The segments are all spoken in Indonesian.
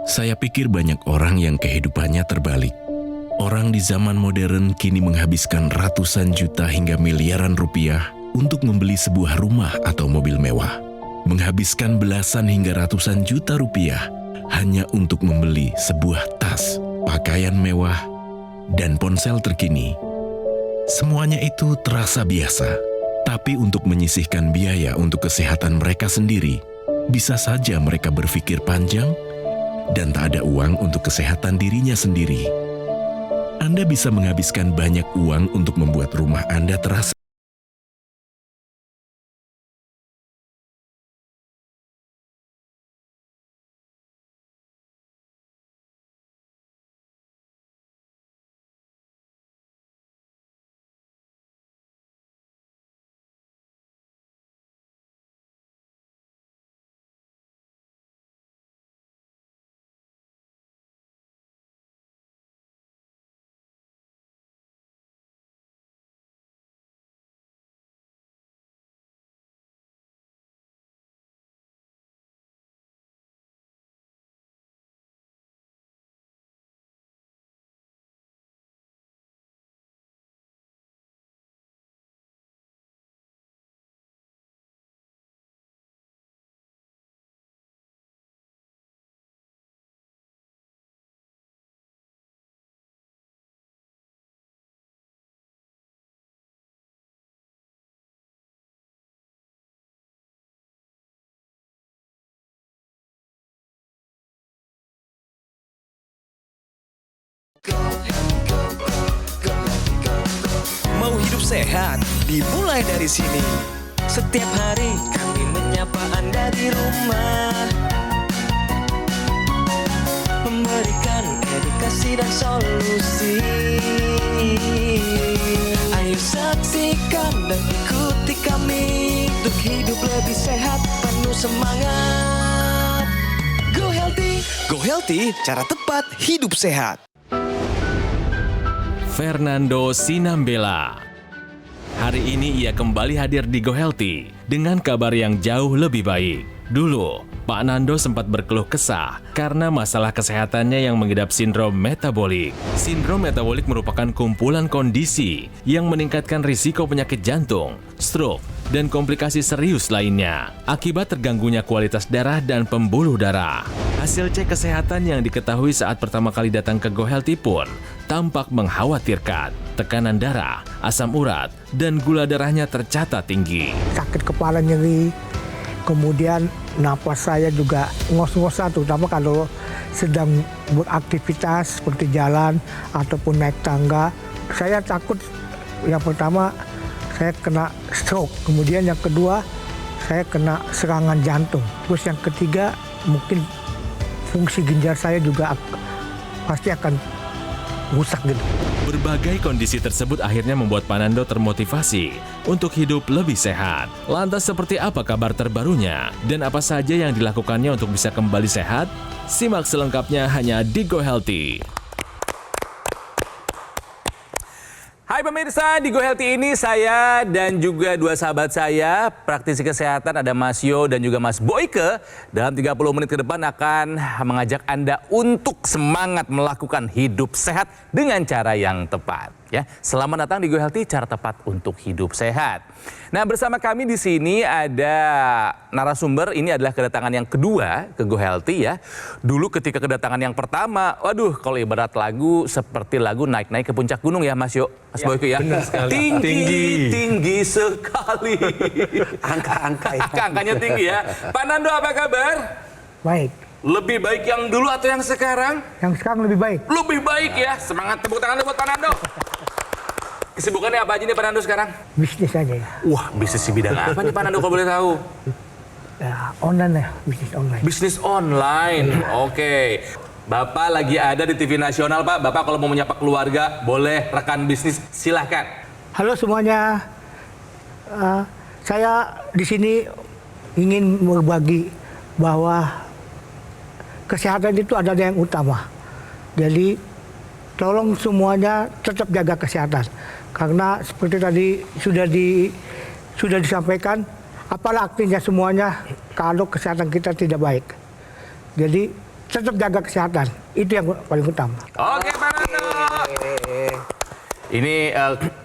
Saya pikir banyak orang yang kehidupannya terbalik. Orang di zaman modern kini menghabiskan ratusan juta hingga miliaran rupiah untuk membeli sebuah rumah atau mobil mewah. Menghabiskan belasan hingga ratusan juta rupiah hanya untuk membeli sebuah tas, pakaian mewah, dan ponsel terkini. Semuanya itu terasa biasa, tapi untuk menyisihkan biaya untuk kesehatan mereka sendiri, bisa saja mereka berpikir panjang dan tak ada uang untuk kesehatan dirinya sendiri. Anda bisa menghabiskan banyak uang untuk membuat rumah Anda terasa Mau hidup sehat, dimulai dari sini. Setiap hari kami menyapa Anda di rumah, memberikan edukasi dan solusi. Ayo saksikan dan ikuti kami untuk hidup lebih sehat, penuh semangat. Go Healthy, cara tepat hidup sehat. Fernando Sinambela. Hari ini ia kembali hadir di Go Healthy dengan kabar yang jauh lebih baik. Dulu, Pak Nando sempat berkeluh kesah karena masalah kesehatannya yang mengidap sindrom metabolik. Sindrom metabolik merupakan kumpulan kondisi yang meningkatkan risiko penyakit jantung, stroke, dan komplikasi serius lainnya akibat terganggunya kualitas darah dan pembuluh darah. Hasil cek kesehatan yang diketahui saat pertama kali datang ke Go Healthy pun tampak mengkhawatirkan. Tekanan darah, asam urat, dan gula darahnya tercatat tinggi. Sakit kepala nyeri, kemudian napas saya juga ngos-ngosan, terutama kalau sedang beraktivitas seperti jalan ataupun naik tangga. Saya takut yang pertama saya kena stroke, kemudian yang kedua saya kena serangan jantung. Terus yang ketiga mungkin fungsi ginjal saya juga pasti akan rusak gitu. Berbagai kondisi tersebut akhirnya membuat Pak Nando termotivasi untuk hidup lebih sehat. Lantas seperti apa kabar terbarunya? Dan apa saja yang dilakukannya untuk bisa kembali sehat? Simak selengkapnya hanya di Go Healthy. Hai pemirsa, di Go Healthy ini saya dan juga dua sahabat saya, praktisi kesehatan, ada Mas Yo dan juga Mas Boyke. Dalam 30 menit ke depan akan mengajak Anda untuk semangat melakukan hidup sehat dengan cara yang tepat. Ya, selamat datang di Go Healthy, cara tepat untuk hidup sehat. Nah, bersama kami di sini ada narasumber. Ini adalah kedatangan yang kedua ke Go Healthy ya. Dulu ketika kedatangan yang pertama, waduh, kalau ibarat lagu seperti lagu naik-naik ke puncak gunung ya, Mas Yo, Mas Boyke ya. Tinggi sekali. Angkanya tinggi ya. Pak Nando, apa kabar? Baik. Lebih baik yang dulu atau yang sekarang? Yang sekarang lebih baik. Lebih baik ya. Semangat, tepuk tangan buat Pak Nando. Kesibukannya apa aja nih Pak Nando sekarang? Bisnis aja ya. Wah, bisnis di bidang apa nih Pak Nando kalau boleh tahu? Ya, online ya, bisnis online. Bisnis online, oke. Bapak lagi ada di TV nasional Pak. Bapak kalau mau menyapa keluarga, boleh rekan bisnis, silahkan. Halo semuanya, saya di sini ingin berbagi bahwa kesehatan itu adalah yang utama. Jadi tolong semuanya tetap jaga kesehatan. Karena seperti tadi sudah disampaikan, apalah artinya semuanya kalau kesehatan kita tidak baik. Jadi tetap jaga kesehatan. Itu yang paling utama. Oke, Pak Nando. Ini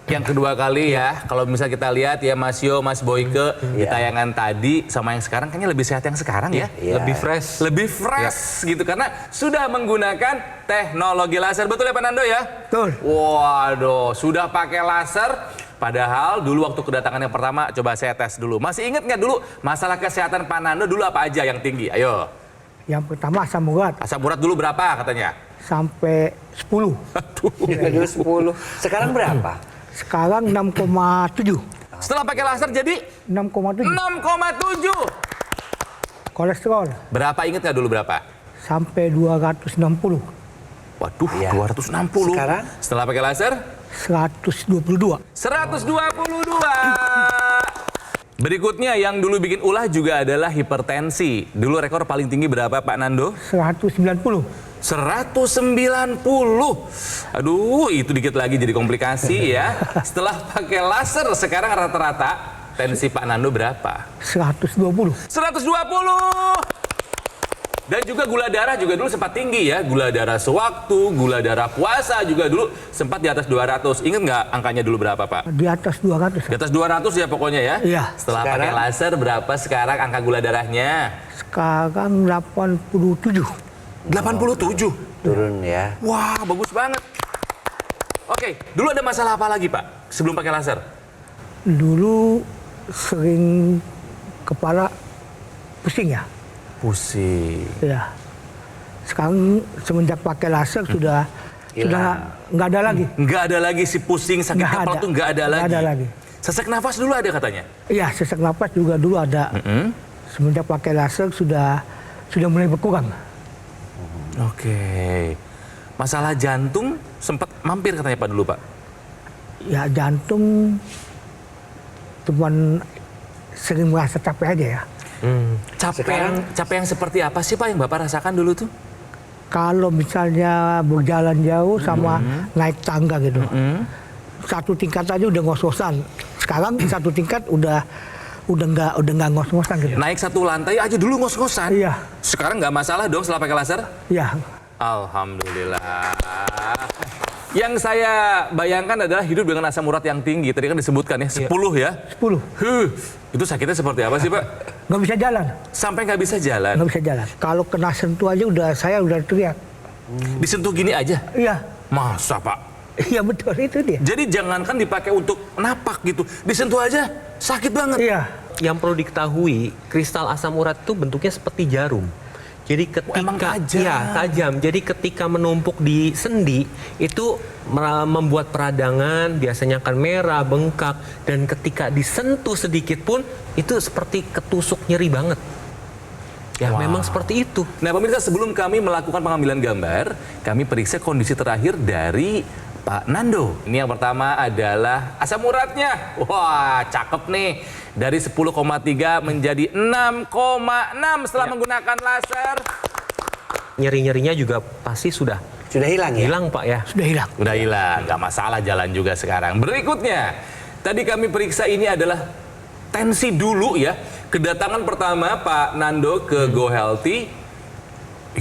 yang kedua kali ya, kalau misalnya kita lihat ya Mas Yo, Mas Boyke di tayangan tadi sama yang sekarang kayaknya lebih sehat yang sekarang ya. Lebih fresh. Lebih fresh gitu karena sudah menggunakan teknologi laser. Betul ya Pak Nando ya? Betul. Waduh, sudah pakai laser. Padahal dulu waktu kedatangan yang pertama, coba saya tes dulu. Masih ingat nggak dulu masalah kesehatan Pak Nando dulu apa aja yang tinggi? Ayo. Yang pertama asam urat Asam urat dulu berapa katanya? sampai 10. Dulu 10. Sekarang berapa? Sekarang 6,7. Setelah pakai laser jadi 6,7. 6,7. Kolesterol Berapa ingat nggak dulu berapa? sampai 260. Waduh, Iya. 260. Sekarang? Setelah pakai laser? 122. 122. Berikutnya yang dulu bikin ulah juga adalah hipertensi. Dulu rekor paling tinggi berapa Pak Nando? 190. 190. Aduh, itu dikit lagi jadi komplikasi ya. Setelah pakai laser sekarang rata-rata tensi Pak Nando berapa? 120. 120. Dan juga gula darah juga dulu sempat tinggi ya. Gula darah sewaktu, gula darah puasa juga dulu sempat di atas 200. Ingat nggak angkanya dulu berapa Pak? Di atas 200. Di atas 200 ya pokoknya ya? Iya. Setelah pakai Sekarang? laser berapa sekarang angka gula darahnya? Sekarang 87. 87. Turun ya. Wah, bagus banget. Oke, dulu ada masalah apa lagi Pak sebelum pakai laser? Dulu sering kepala pusing ya. Pusing. Ya. Sekarang semenjak pakai laser sudah nggak ada lagi. Nggak ada lagi si pusing sakit Nggak kepala ada. tuh nggak ada Nggak lagi. ada lagi. Sesak nafas dulu ada katanya. Iya, sesak napas juga dulu ada. Semenjak pakai laser sudah mulai berkurang. Oke. Masalah jantung sempat mampir katanya Pak dulu Pak. Ya jantung cuman sering merasa capek aja ya. Capek yang seperti apa sih Pak yang Bapak rasakan dulu tuh? Kalau misalnya berjalan jauh sama naik tangga gitu, satu tingkat aja udah ngos-ngosan. Sekarang satu tingkat udah nggak ngos-ngosan gitu. Naik satu lantai aja dulu ngos-ngosan. Iya. Sekarang nggak masalah dong setelah pakai laser? Ya, Alhamdulillah. Yang saya bayangkan adalah hidup dengan asam urat yang tinggi. Tadi kan disebutkan ya, 10 ya. 10. Itu sakitnya seperti apa sih Pak? Nggak bisa jalan, Sampai nggak bisa jalan. nggak bisa jalan. Kalau kena sentuh aja saya udah teriak. Disentuh gini aja? Iya, Masa Pak? iya betul itu dia. Jadi jangankan dipakai untuk napak gitu. Disentuh aja sakit banget. Iya. Yang perlu diketahui, kristal asam urat itu bentuknya seperti jarum. Jadi ketika emang tajam. Ya, tajam. Jadi ketika menumpuk di sendi itu membuat peradangan, biasanya akan merah, bengkak, dan ketika disentuh sedikit pun itu seperti ketusuk nyeri banget. Ya, memang seperti itu. Nah pemirsa, sebelum kami melakukan pengambilan gambar, kami periksa kondisi terakhir dari Pak Nando. Ini yang pertama adalah asam uratnya. Wah, cakep nih. Dari 10,3 menjadi 6,6 setelah menggunakan laser. Nyeri-nyerinya juga pasti sudah Hilang ya? hilang, Pak ya. Sudah hilang. Udah hilang, nggak masalah jalan juga sekarang. Berikutnya, tadi kami periksa ini adalah tensi dulu ya. Kedatangan pertama Pak Nando ke Go Healthy.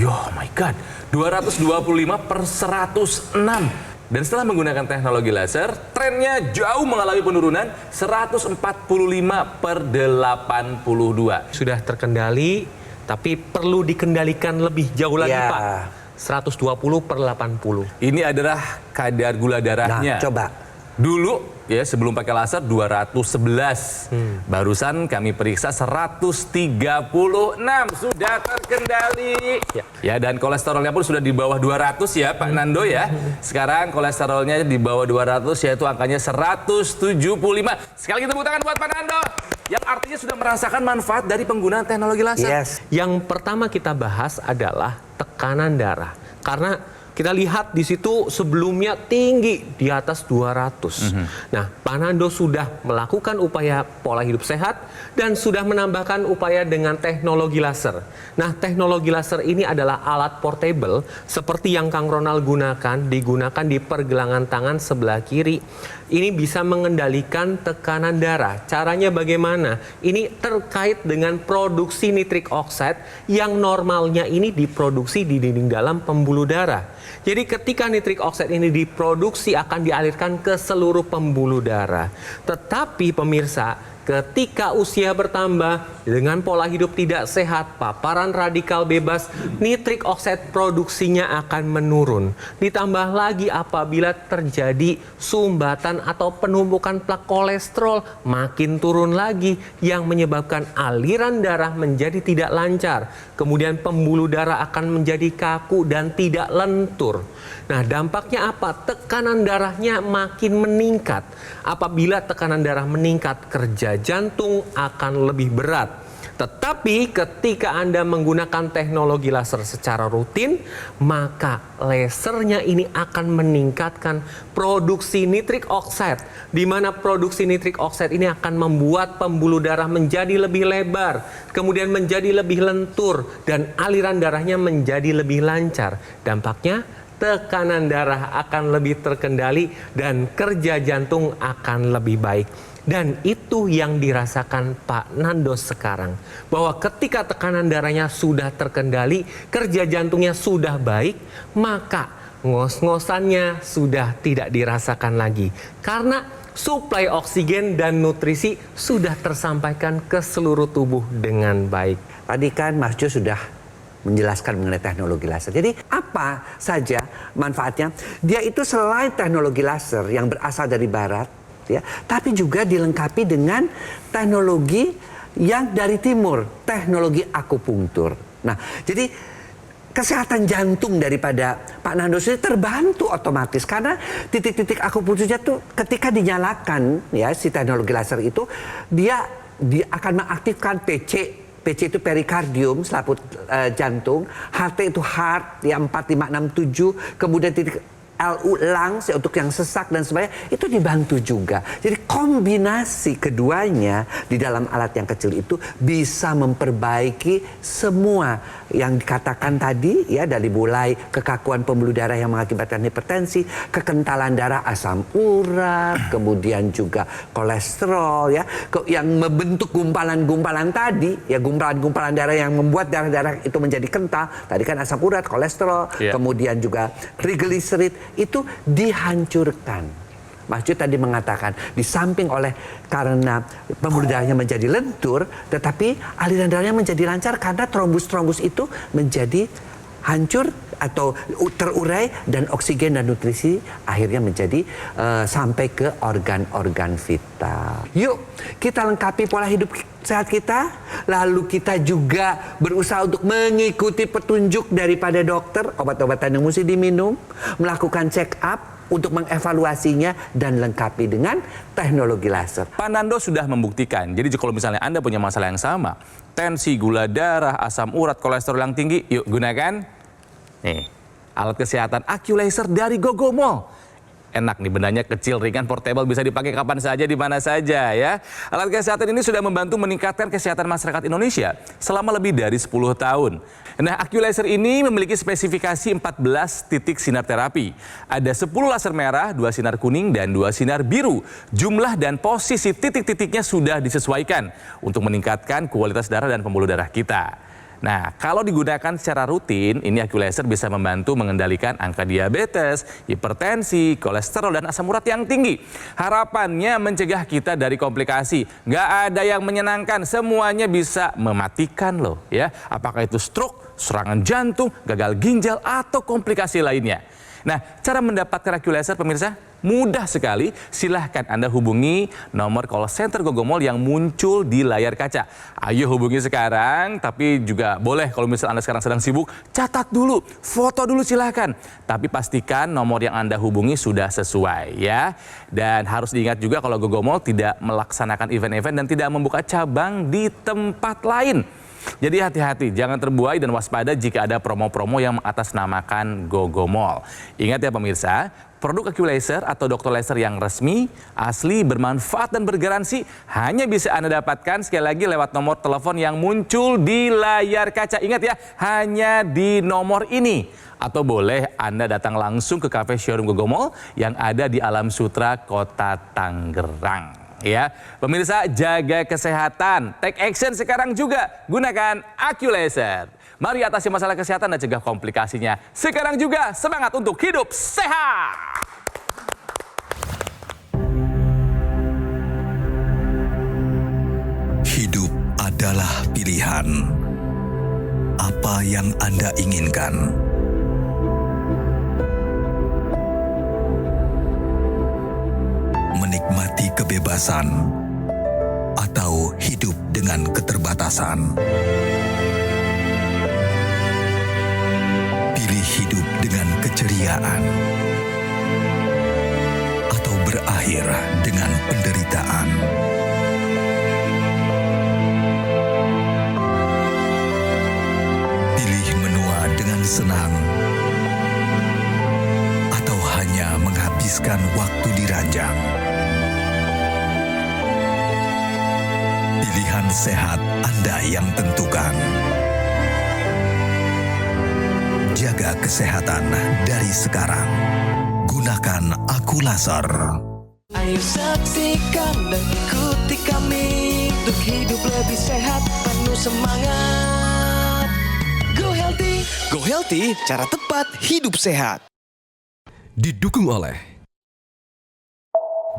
Oh my God, 225/106. Dan setelah menggunakan teknologi laser, trennya jauh mengalami penurunan 145/82. Sudah terkendali, tapi perlu dikendalikan lebih jauh lagi, Ya. Pak. 120/80. Ini adalah kadar gula darahnya. Nah, coba. Dulu ya sebelum pakai laser 211. Barusan kami periksa 136. Sudah terkendali. Ya, dan kolesterolnya pun sudah di bawah 200 ya Pak Nando ya. Sekarang kolesterolnya di bawah 200 yaitu angkanya 175. Sekali lagi tepuk tangan buat Pak Nando. Yang artinya sudah merasakan manfaat dari penggunaan teknologi laser. Yes. Yang pertama kita bahas adalah tekanan darah. Karena kita lihat di situ sebelumnya tinggi di atas 200. Nah, Pak Nando sudah melakukan upaya pola hidup sehat dan sudah menambahkan upaya dengan teknologi laser. Nah, teknologi laser ini adalah alat portable seperti yang Kang Ronald digunakan di pergelangan tangan sebelah kiri ini bisa mengendalikan tekanan darah. Caranya bagaimana? Ini terkait dengan produksi nitrik oxide yang normalnya ini diproduksi di dinding dalam pembuluh darah. Jadi ketika nitrik oxide ini diproduksi akan dialirkan ke seluruh pembuluh darah. Tetapi pemirsa, ketika usia bertambah dengan pola hidup tidak sehat, paparan radikal bebas, nitrik oxide produksinya akan menurun. Ditambah lagi apabila terjadi sumbatan atau penumpukan plak kolesterol, makin turun lagi yang menyebabkan aliran darah menjadi tidak lancar. Kemudian pembuluh darah akan menjadi kaku dan tidak lentur. Nah, dampaknya apa? Tekanan darahnya makin meningkat. Apabila tekanan darah meningkat, kerja jantung akan lebih berat. Tetapi ketika Anda menggunakan teknologi laser secara rutin, maka lasernya ini akan meningkatkan produksi nitrik oxide, di mana produksi nitrik oxide ini akan membuat pembuluh darah menjadi lebih lebar, kemudian menjadi lebih lentur, dan aliran darahnya menjadi lebih lancar. Dampaknya, tekanan darah akan lebih terkendali dan kerja jantung akan lebih baik. Dan itu yang dirasakan Pak Nando sekarang. Bahwa ketika tekanan darahnya sudah terkendali, kerja jantungnya sudah baik, maka ngos-ngosannya sudah tidak dirasakan lagi. Karena suplai oksigen dan nutrisi sudah tersampaikan ke seluruh tubuh dengan baik. Tadi kan Mas Jo sudah menjelaskan mengenai teknologi laser. Jadi apa saja manfaatnya? Dia itu selain teknologi laser yang berasal dari barat, ya, tapi juga dilengkapi dengan teknologi yang dari timur, teknologi akupunktur. Nah, jadi kesehatan jantung daripada Pak Nando ini terbantu otomatis karena titik-titik akupunkturnya tuh ketika dinyalakan ya si teknologi laser itu dia akan mengaktifkan PC. PC itu perikardium, selaput jantung, HT itu heart, ya 4, 5, 6, 7, kemudian titik LU lungs ya, untuk yang sesak dan sebagainya, itu dibantu juga. Jadi kombinasi keduanya di dalam alat yang kecil itu bisa memperbaiki semua yang dikatakan tadi ya, dari mulai kekakuan pembuluh darah yang mengakibatkan hipertensi, kekentalan darah, asam urat, kemudian juga kolesterol ya, yang membentuk gumpalan-gumpalan tadi ya, gumpalan-gumpalan darah yang membuat darah-darah itu menjadi kental. Tadi kan asam urat, kolesterol, kemudian juga trigliserid itu dihancurkan. Mas Jo tadi mengatakan di samping oleh karena pembuluh darahnya menjadi lentur, tetapi aliran darahnya menjadi lancar karena trombus-trombus itu menjadi hancur atau terurai dan oksigen dan nutrisi akhirnya menjadi sampai ke organ-organ vital. Yuk kita lengkapi pola hidup sehat kita, lalu kita juga berusaha untuk mengikuti petunjuk daripada dokter, obat-obatan yang mesti diminum, melakukan check up untuk mengevaluasinya dan lengkapi dengan teknologi laser. Pak Nando sudah membuktikan, jadi kalau misalnya Anda punya masalah yang sama, tensi, gula darah, asam urat, kolesterol yang tinggi, yuk gunakan nih alat kesehatan AccuLaser dari Gogomall. Enak nih, bendanya kecil, ringan, portable, bisa dipakai kapan saja, di mana saja ya. Alat kesehatan ini sudah membantu meningkatkan kesehatan masyarakat Indonesia selama lebih dari 10 tahun. Nah, AccuLaser ini memiliki spesifikasi 14 titik sinar terapi. Ada 10 laser merah, 2 sinar kuning, dan 2 sinar biru. Jumlah dan posisi titik-titiknya sudah disesuaikan untuk meningkatkan kualitas darah dan pembuluh darah kita. Nah, kalau digunakan secara rutin, ini AccuLaser bisa membantu mengendalikan angka diabetes, hipertensi, kolesterol, dan asam urat yang tinggi. Harapannya mencegah kita dari komplikasi. Nggak ada yang menyenangkan, semuanya bisa mematikan loh ya. Apakah itu stroke, serangan jantung, gagal ginjal, atau komplikasi lainnya. Nah, cara mendapatkan AccuLaser pemirsa mudah sekali. Silahkan Anda hubungi nomor call center Gogomall yang muncul di layar kaca. Ayo hubungi sekarang, tapi juga boleh kalau misalnya Anda sekarang sedang sibuk, catat dulu, foto dulu silahkan. Tapi pastikan nomor yang Anda hubungi sudah sesuai ya. Dan harus diingat juga kalau Gogomall tidak melaksanakan event-event dan tidak membuka cabang di tempat lain. Jadi hati-hati, jangan terbuai dan waspada jika ada promo-promo yang mengatasnamakan GoGo Mall. Ingat ya pemirsa, produk AQ Laser atau dokter laser yang resmi, asli, bermanfaat dan bergaransi hanya bisa Anda dapatkan sekali lagi lewat nomor telepon yang muncul di layar kaca. Ingat ya, hanya di nomor ini. Atau boleh Anda datang langsung ke cafe showroom GoGo Mall yang ada di Alam Sutra, Kota Tangerang. Ya, pemirsa, jaga kesehatan, take action sekarang juga, gunakan AQ Laser. Mari atasi masalah kesehatan dan cegah komplikasinya. Sekarang juga semangat untuk hidup sehat. Hidup adalah pilihan. Apa yang Anda inginkan? Menikmati kebebasan atau hidup dengan keterbatasan? Pilih hidup dengan keceriaan atau berakhir dengan penderitaan? Pilih menua dengan senang atau hanya menghabiskan waktu di ranjang? Pilihan sehat Anda yang tentukan. Jaga kesehatan dari sekarang. Gunakan AQ Laser. Ayo saksikan dan ikuti kami untuk hidup lebih sehat, penuh semangat. Go Healthy. Go Healthy, cara tepat hidup sehat. Didukung oleh.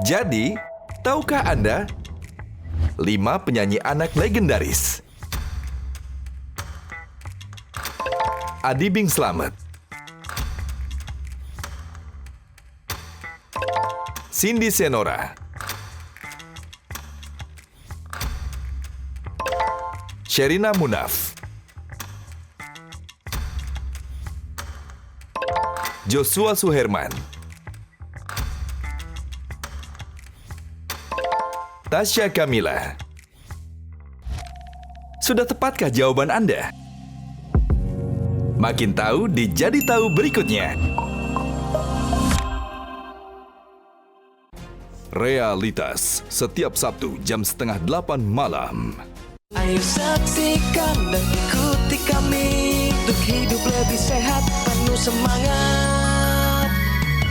Jadi, tahukah Anda 5 penyanyi anak legendaris? Adi Bing Slamet, Cindy Senora, Sherina Munaf, Joshua Suherman, Tasya Kamila. Sudah tepatkah jawaban Anda? Makin tahu di Jadi Tahu berikutnya. Realitas, setiap Sabtu jam 7:30 malam. Ayo saksikan dan ikuti kami untuk hidup lebih sehat, penuh semangat.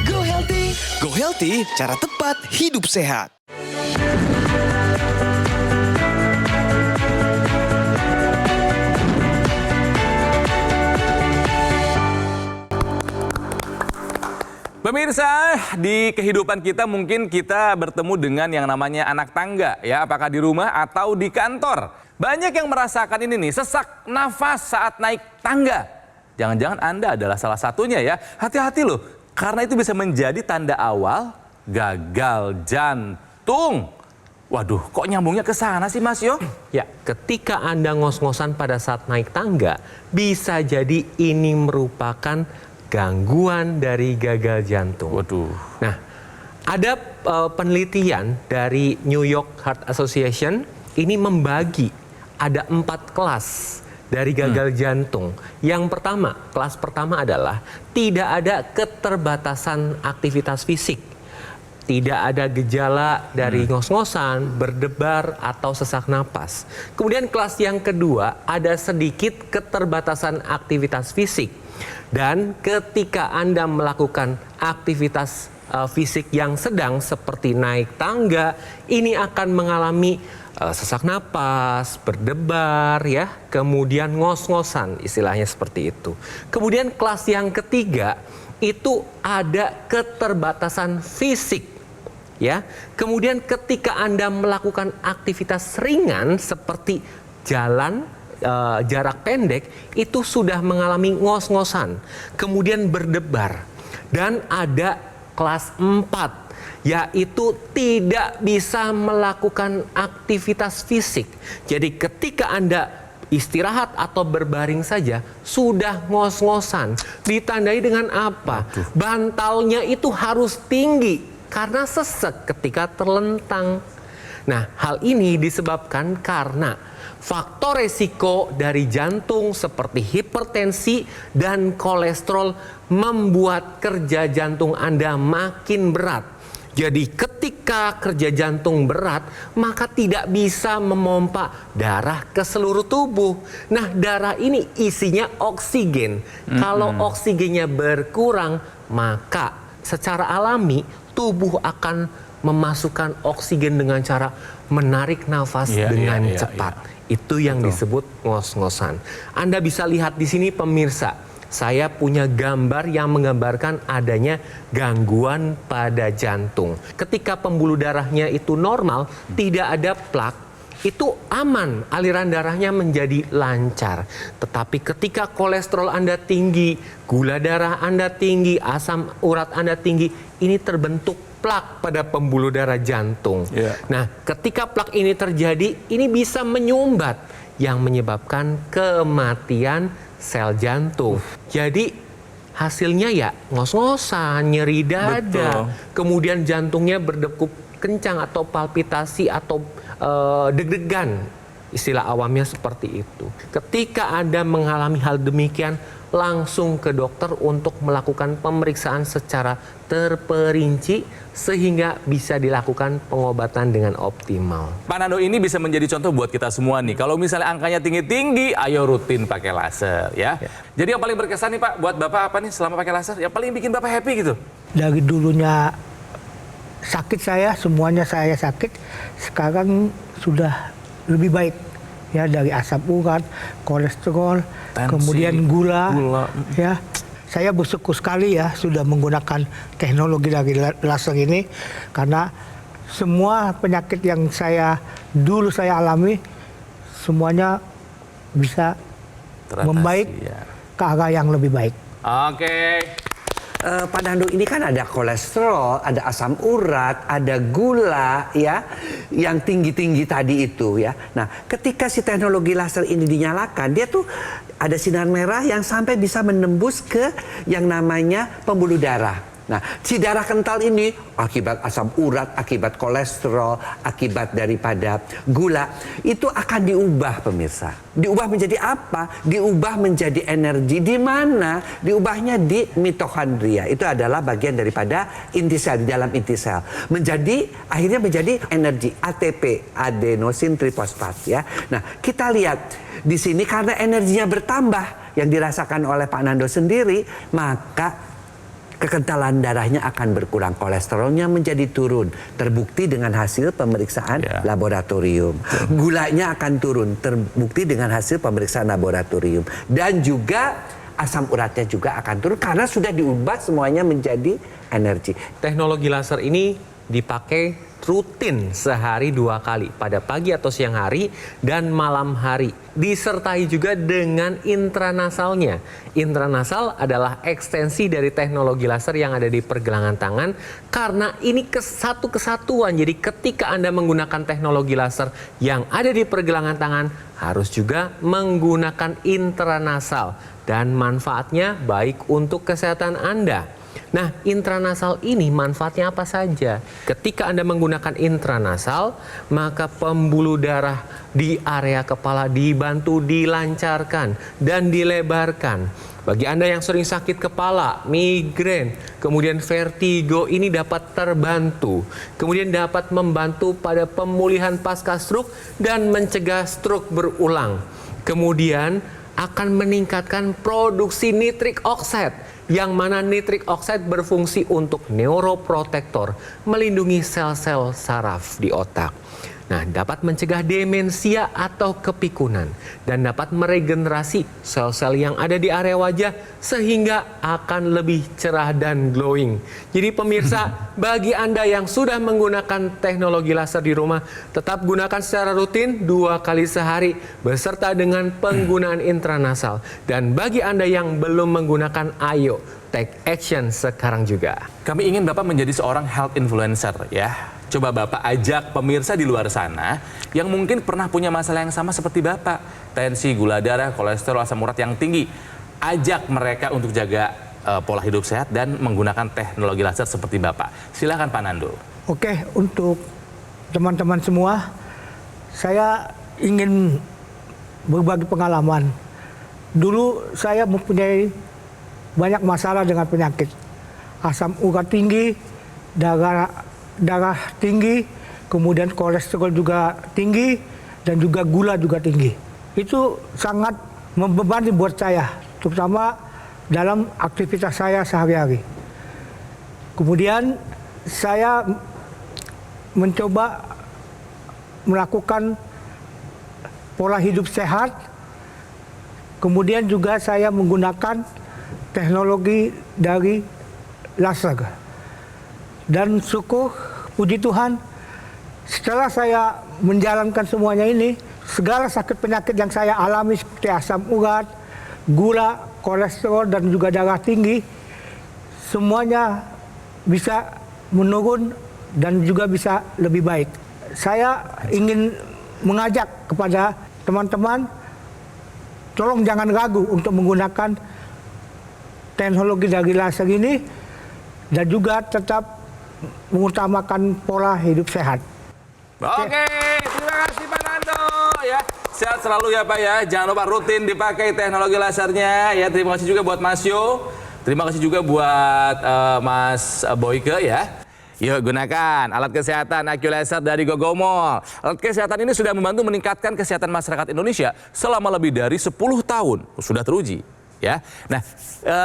Go Healthy. Go Healthy, cara tepat hidup sehat. Pemirsa, di kehidupan kita mungkin kita bertemu dengan yang namanya anak tangga ya, apakah di rumah atau di kantor. Banyak yang merasakan ini nih, sesak nafas saat naik tangga. Jangan-jangan Anda adalah salah satunya ya. Hati-hati loh, karena itu bisa menjadi tanda awal gagal jantung. Waduh, kok nyambungnya ke sana sih Mas Yo? Ya, ketika Anda ngos-ngosan pada saat naik tangga, bisa jadi ini merupakan gangguan dari gagal jantung. Waduh. Nah, ada penelitian dari New York Heart Association ini membagi ada 4 kelas dari gagal jantung. Yang pertama, kelas pertama adalah tidak ada keterbatasan aktivitas fisik. Tidak ada gejala dari ngos-ngosan, berdebar, atau sesak napas. Kemudian kelas yang kedua ada sedikit keterbatasan aktivitas fisik. Dan ketika Anda melakukan aktivitas fisik yang sedang seperti naik tangga, ini akan mengalami sesak napas, berdebar, ya, kemudian ngos-ngosan, istilahnya seperti itu. Kemudian kelas yang ketiga itu ada keterbatasan fisik, ya. Kemudian ketika Anda melakukan aktivitas ringan seperti jalan jarak pendek, itu sudah mengalami ngos-ngosan, kemudian berdebar. Dan ada kelas 4, yaitu tidak bisa melakukan aktivitas fisik. Jadi ketika Anda istirahat atau berbaring saja sudah ngos-ngosan. Ditandai dengan apa? Bantalnya itu harus tinggi karena sesek ketika terlentang. Nah, hal ini disebabkan karena faktor resiko dari jantung seperti hipertensi dan kolesterol membuat kerja jantung Anda makin berat. Jadi ketika kerja jantung berat, maka tidak bisa memompa darah ke seluruh tubuh. Nah, darah ini isinya oksigen. Kalau oksigennya berkurang, maka secara alami tubuh akan memasukkan oksigen dengan cara menarik nafas dengan cepat. Itu yang disebut ngos-ngosan. Anda bisa lihat di sini pemirsa. Saya punya gambar yang menggambarkan adanya gangguan pada jantung. Ketika pembuluh darahnya itu normal, tidak ada plak, itu aman, aliran darahnya menjadi lancar. Tetapi ketika kolesterol Anda tinggi, gula darah Anda tinggi, asam urat Anda tinggi, ini terbentuk plak pada pembuluh darah jantung. Nah, ketika plak ini terjadi, ini bisa menyumbat yang menyebabkan kematian sel jantung. Jadi hasilnya ya ngos-ngosan, nyeri dada, kemudian jantungnya berdegup kencang atau palpitasi atau deg-degan. Istilah awamnya seperti itu. Ketika Anda mengalami hal demikian, langsung ke dokter untuk melakukan pemeriksaan secara terperinci sehingga bisa dilakukan pengobatan dengan optimal. Pak Nando, ini bisa menjadi contoh buat kita semua nih. Kalau misalnya angkanya tinggi-tinggi, ayo rutin pakai laser ya. Jadi yang paling berkesan nih Pak buat Bapak apa nih selama pakai laser? Yang paling bikin Bapak happy gitu? Dari dulunya sakit semuanya saya sakit, sekarang sudah lebih baik. Ya, dari asam urat, kolesterol, tensi, kemudian gula. Ya, saya bersyukur sekali ya sudah menggunakan teknologi dari laser ini, karena semua penyakit yang dulu saya alami semuanya bisa membaik ke arah yang lebih baik. Oke. Pak Nando, ini kan ada kolesterol, ada asam urat, ada gula ya, yang tinggi-tinggi tadi itu ya. Nah, ketika si teknologi laser ini dinyalakan, dia tuh ada sinar merah yang sampai bisa menembus ke yang namanya pembuluh darah. Nah, si darah kental ini akibat asam urat, akibat kolesterol, akibat daripada gula, itu akan diubah pemirsa. Diubah menjadi apa? Diubah menjadi energi. Di mana? Diubahnya di mitokondria. Itu adalah bagian daripada inti sel, di dalam inti sel. Akhirnya menjadi energi, ATP, adenosin trifosfat ya. Nah, kita lihat di sini karena energinya bertambah yang dirasakan oleh Pak Nando sendiri, maka kekentalan darahnya akan berkurang, kolesterolnya menjadi turun, terbukti dengan hasil pemeriksaan laboratorium. Gulanya akan turun, terbukti dengan hasil pemeriksaan laboratorium. Dan juga asam uratnya juga akan turun karena sudah diubah semuanya menjadi energi. Teknologi laser ini dipakai rutin sehari 2 kali, pada pagi atau siang hari dan malam hari. Disertai juga dengan intranasalnya. Intranasal adalah ekstensi dari teknologi laser yang ada di pergelangan tangan, karena ini satu kesatuan. Jadi ketika Anda menggunakan teknologi laser yang ada di pergelangan tangan, harus juga menggunakan intranasal, dan manfaatnya baik untuk kesehatan Anda. Nah, intranasal ini manfaatnya apa saja? Ketika Anda menggunakan intranasal, maka pembuluh darah di area kepala dibantu dilancarkan dan dilebarkan. Bagi Anda yang sering sakit kepala, migrain, kemudian vertigo, ini dapat terbantu. Kemudian dapat membantu pada pemulihan pasca stroke dan mencegah stroke berulang. Kemudian akan meningkatkan produksi nitrik oxide, yang mana nitrik oxide berfungsi untuk neuroprotektor, melindungi sel-sel saraf di otak. Nah, dapat mencegah demensia atau kepikunan, dan dapat meregenerasi sel-sel yang ada di area wajah sehingga akan lebih cerah dan glowing. Jadi pemirsa, bagi Anda yang sudah menggunakan teknologi laser di rumah, tetap gunakan secara rutin 2 kali sehari beserta dengan penggunaan intranasal. Dan bagi Anda yang belum menggunakan, ayo take action sekarang juga. Kami ingin Bapak menjadi seorang health influencer ya. Coba Bapak ajak pemirsa di luar sana yang mungkin pernah punya masalah yang sama seperti Bapak. Tensi, gula darah, kolesterol, asam urat yang tinggi. Ajak mereka untuk jaga pola hidup sehat dan menggunakan teknologi laser seperti Bapak. Silakan Pak Nando. Oke, untuk teman-teman semua, saya ingin berbagi pengalaman. Dulu saya mempunyai banyak masalah dengan penyakit. Asam urat tinggi, darah tinggi, kemudian kolesterol juga tinggi, dan juga gula juga tinggi. Itu sangat membebani buat saya, terutama dalam aktivitas saya sehari-hari. Kemudian saya mencoba melakukan pola hidup sehat, kemudian juga saya menggunakan teknologi dari laser. Dan syukur, puji Tuhan, setelah saya menjalankan semuanya ini, segala sakit penyakit yang saya alami seperti asam urat, gula, kolesterol, dan juga darah tinggi, semuanya bisa menurun dan juga bisa lebih baik. Saya ingin mengajak kepada teman-teman, tolong jangan ragu untuk menggunakan teknologi dari laser ini dan juga tetap mengutamakan pola hidup sehat. Oke, terima kasih Pak Nando ya. Sehat selalu ya Pak ya. Jangan lupa rutin dipakai teknologi lasernya ya. Terima kasih juga buat Mas Yo. Terima kasih juga buat Mas Boyke ya. Yuk gunakan alat kesehatan AccuLaser dari Gogomall. Alat kesehatan ini sudah membantu meningkatkan kesehatan masyarakat Indonesia selama lebih dari 10 tahun. Sudah teruji. Ya, nah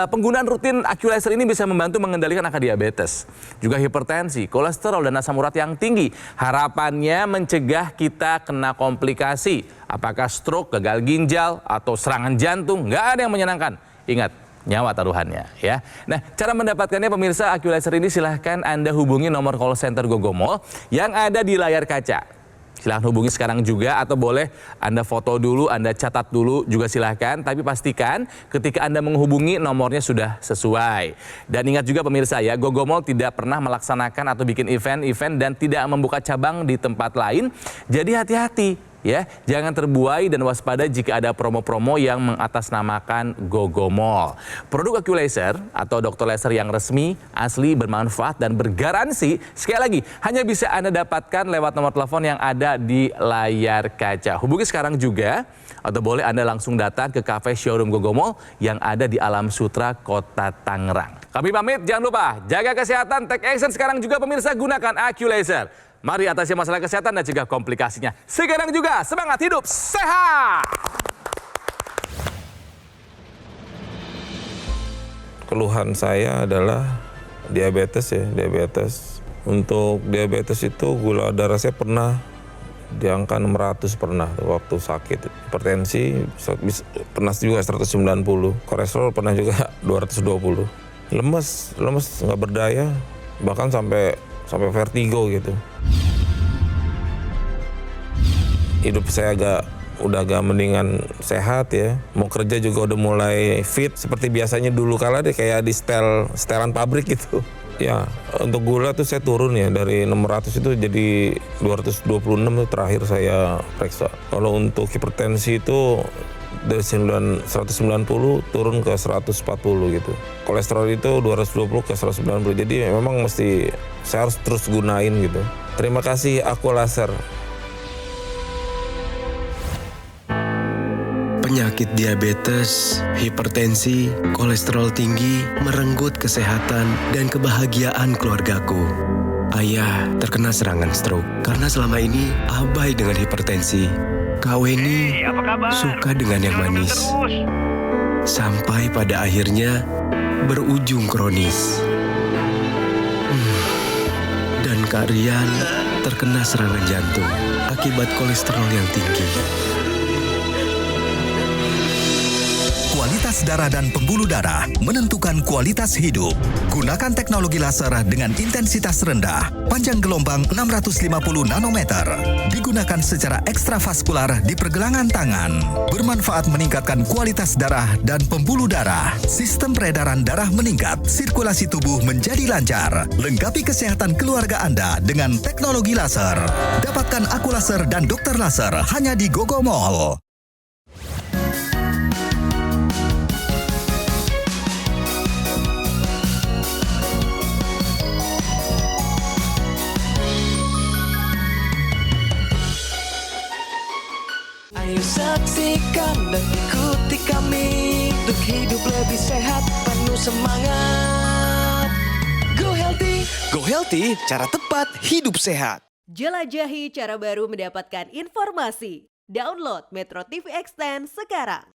penggunaan rutin AccuLaser ini bisa membantu mengendalikan angka diabetes, juga hipertensi, kolesterol dan asam urat yang tinggi. Harapannya mencegah kita kena komplikasi, apakah stroke, gagal ginjal atau serangan jantung. Nggak ada yang menyenangkan. Ingat, nyawa taruhannya ya. Nah, cara mendapatkannya pemirsa AccuLaser ini silahkan Anda hubungi nomor call center Gogomall yang ada di layar kaca. Silahkan hubungi sekarang juga atau boleh Anda foto dulu, Anda catat dulu juga silahkan. Tapi pastikan ketika Anda menghubungi nomornya sudah sesuai. Dan ingat juga pemirsa ya, Gogomall tidak pernah melaksanakan atau bikin event-event dan tidak membuka cabang di tempat lain. Jadi hati-hati. Ya, jangan terbuai dan waspada jika ada promo-promo yang mengatasnamakan Gogomall. Produk AccuLaser atau dokter laser yang resmi, asli, bermanfaat dan bergaransi, sekali lagi hanya bisa Anda dapatkan lewat nomor telepon yang ada di layar kaca. Hubungi sekarang juga atau boleh Anda langsung datang ke cafe showroom Gogomall yang ada di Alam Sutra, Kota Tangerang. Kami pamit, jangan lupa jaga kesehatan, take action sekarang juga pemirsa, gunakan AccuLaser. Mari atasi masalah kesehatan dan cegah komplikasinya. Sekarang juga semangat hidup sehat. Keluhan saya adalah diabetes ya, diabetes. Untuk diabetes itu gula darah saya pernah di angka 600 pernah waktu sakit. Hipertensi pernah juga 190. Kolesterol pernah juga 220. Lemes nggak berdaya, bahkan sampai vertigo gitu. Hidup saya udah agak mendingan sehat ya. Mau kerja juga udah mulai fit seperti biasanya dulu kala deh, kayak di setelan pabrik gitu. Ya, untuk gula tuh saya turun ya dari 600 itu jadi 226 tuh terakhir saya periksa. Kalau untuk hipertensi itu dari 190 turun ke 140 gitu. Kolesterol itu 220 ke 190. Jadi memang saya harus terus gunain gitu. Terima kasih AccuLaser. Penyakit diabetes, hipertensi, kolesterol tinggi merenggut kesehatan dan kebahagiaan keluargaku. Ayah terkena serangan stroke karena selama ini abai dengan hipertensi. Kak Weni suka dengan yang manis. Sampai pada akhirnya berujung kronis. Dan Kak Rian terkena serangan jantung akibat kolesterol yang tinggi. Kualitas darah dan pembuluh darah menentukan kualitas hidup. Gunakan teknologi laser dengan intensitas rendah, panjang gelombang 650 nanometer. Digunakan secara ekstravaskular di pergelangan tangan. Bermanfaat meningkatkan kualitas darah dan pembuluh darah. Sistem peredaran darah meningkat, sirkulasi tubuh menjadi lancar. Lengkapi kesehatan keluarga Anda dengan teknologi laser. Dapatkan AccuLaser dan dokter laser hanya di Gogomall. Ayo saksikan dan ikuti kami untuk hidup lebih sehat, penuh semangat. Go Healthy, cara tepat hidup sehat. Jelajahi cara baru mendapatkan informasi. Download Metro TV Extend sekarang.